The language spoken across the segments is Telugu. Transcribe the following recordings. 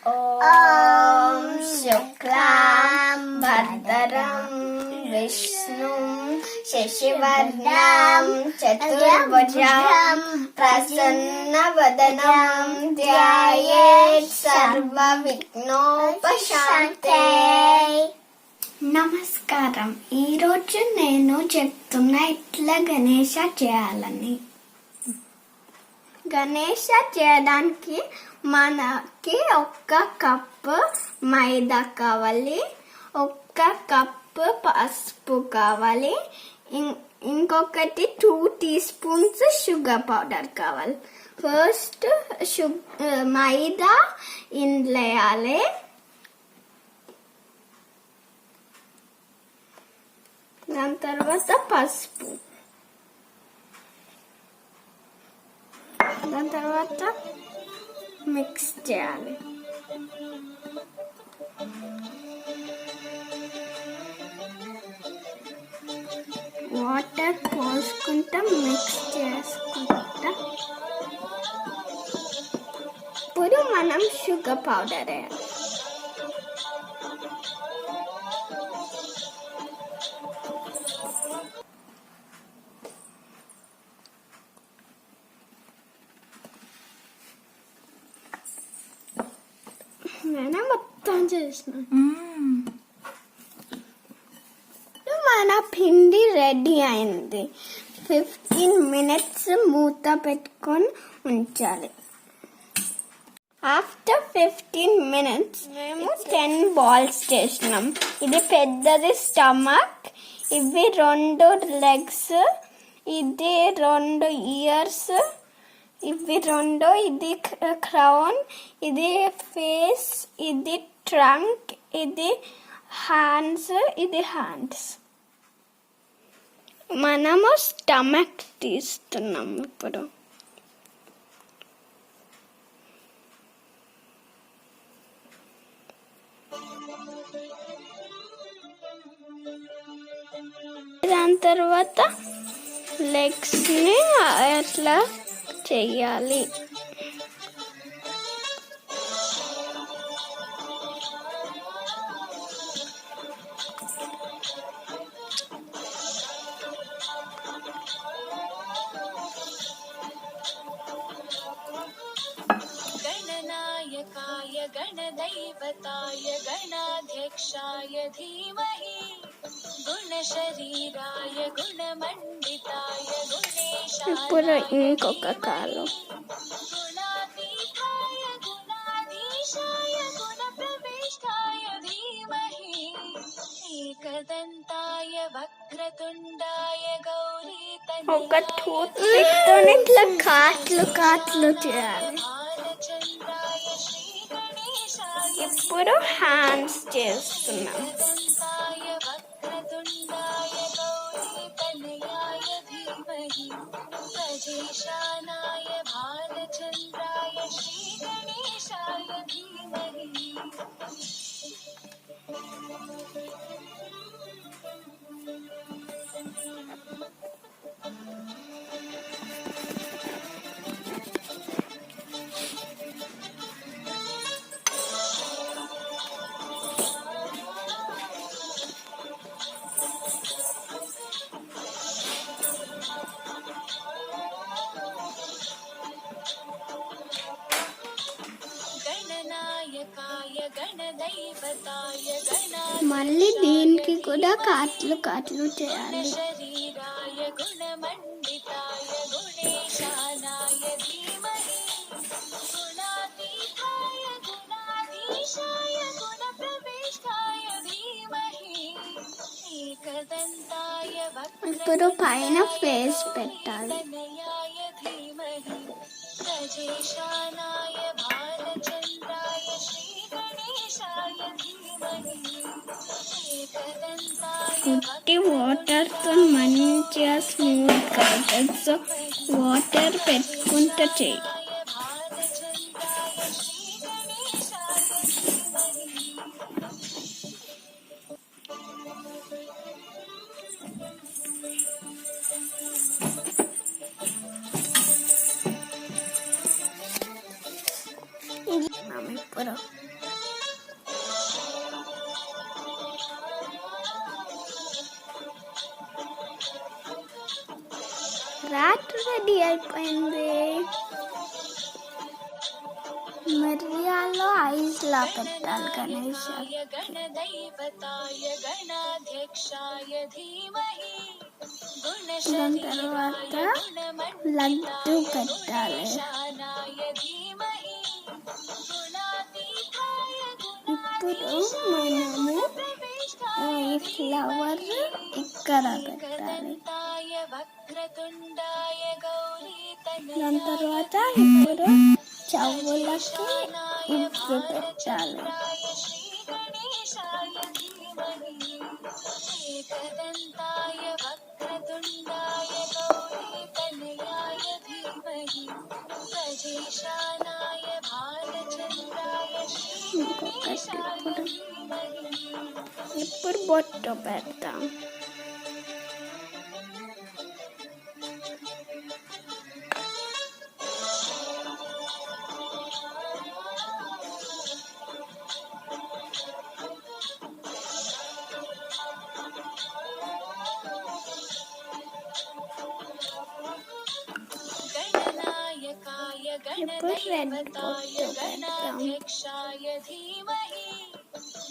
ఓం shuklaam vadhanam vishnum shashivarnam chathurbhujam Prasanna vadhanam dhyaayeth sarva vignopa shaanthaye. నమస్కారం. ఈరోజు నేను చెప్తున్నా ఇట్లా గణేష చేయాలని. గణేష చేయడానికి మనకి 1 కప్పు మైదా కావాలి, 1 కప్పు పసుపు కావాలి, ఇంకొకటి 2 teaspoons షుగర్ పౌడర్ కావాలి. ఫస్ట్ మైదా ఇండ్లేయాలి. దాని తర్వాత పసుపు, దాని తర్వాత మిక్స్ చేయాలి. వాటర్ పోసుకుంటా మిక్స్ చేసుకుంటా. ఇప్పుడు మనం షుగర్ పౌడర్ వేయాలి. నేనే మొత్తం చేసిన. మన పిండి రెడీ అయింది. 15 minutes మూత పెట్టుకొని ఉంచాలి. ఆఫ్టర్ 15 minutes మేము 10 balls చేసినాం. ఇది పెద్దది స్టమక్, ఇవి 2 legs, ఇది 2 ears, ఇవి 2, ఇది క్రౌన్, ఇది ఫేస్, ఇది ట్రంక్, ఇది హ్యాండ్స్, ఇది హ్యాండ్స్. మనము స్టమక్ తీస్తున్నాం ఇప్పుడు. దాని తర్వాత లెగ్స్ ని అట్లా చెయ్యాలి. गणनायकाय गणदैवताय गणाध्यक्षाय धीमहि गुणशरीराय गुणमण्डिताय ఇప్పుడు ఇంకొక కాలు. गुणातीताय गुणाधीशाय गुणप्रविष्टाय धीमहि एकदन्ताय वक्रतुण्डाय गौरीतनयाय ఒక టూత్ పిక్ తో ఇట్లా కాట్లు చేయాలి. ఇప్పుడు హ్యాండ్స్ చేస్తున్నాం. गजेशानाय भालचन्द्राय श्रीगणेशाय धीमहि. మళ్ళీ దీనికి కూడా కాట్లు చేయాలి. శరీరాయ గుణమండితాయ గుణేశానాయ ధీమహి గుణాతీతాయ గుణాధీశాయ గుణప్రవిష్టాయ ధీమహి ఏకదంతాయ ఇప్పుడు పైన ఫేస్ పెట్టాలి. ధీమహి గజేశానాయ భాలచంద్రాయ శ్రీగణేశాయ ధీమహి ఉట్టి వాటర్ తో మంచిగా స్మూత్ గా అవుతుంది. సో వాటర్ పెట్టుకుంటూ చెయ్యి. ఇప్పుడు చాట్ రెడీ అయిపోయింది. మిరియాల్లో ఐస్ లా పెట్టాలి గణేష్. गणदैवताय गणाध्यक्षाय धीमहि దాని తర్వాత లడ్డు పెట్టాలి. गुणशरीराय धीमहि गुणातीताय ఇప్పుడు మనము ఈ ఫ్లవర్ ఇక్కడ పెట్టాలి. गुणगन्ताय वक्रतुण्डाय गौरीतनयाय దాని తర్వాత ఇప్పుడు చెవులకి ఇవి పెట్టాలి. श्रीगणेशाय धीमहि एकदन्ताय वक्रतुण्डाय गौरीतनयाय धीमहि प्रजेशानाय भालचन्द्राय श्रीगणेशाय धीमहि ఇప్పుడు బొట్టు పెడతాం. गणनायकाय ఇప్పుడు రెడ్ गणदैवताय బొట్టు పెడతాం. गणाध्यक्षाय धीमहि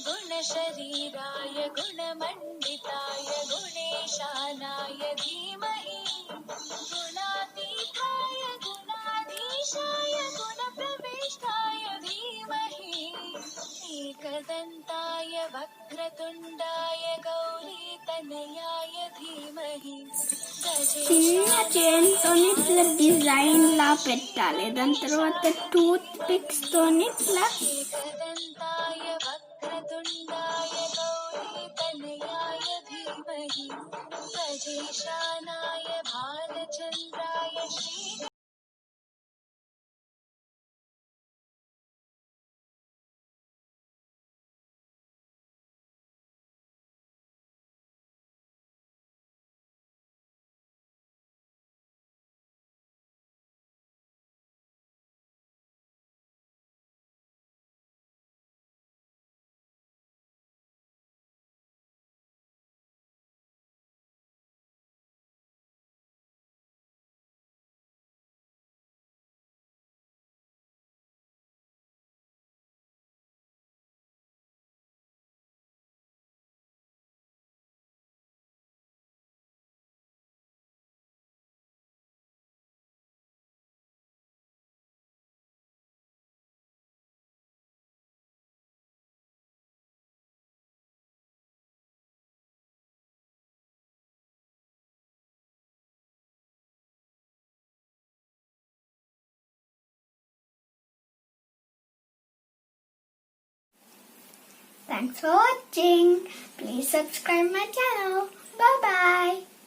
गुणशरीराय गुणमण्डिताय गुणेशानाय धीमहि गुणातीताय गुणाधीशाय गुणप्रविष्टाय धीमहि एकदन्ताय वक्रतुण्डाय गौरीतनयाय धीमहि చిన్న చేతితోని ఇట్లా డిజైన్ లా పెట్టాలి. దాని తర్వాత టూత్ పిక్స్ తోని ఇట్లా एकदन्ताय वक्रतुण्डाय गौरीतनयाय धीमहि प्रजेशानाय भालचन्द्राय Shri Thanks for watching. Please subscribe my channel. Bye bye.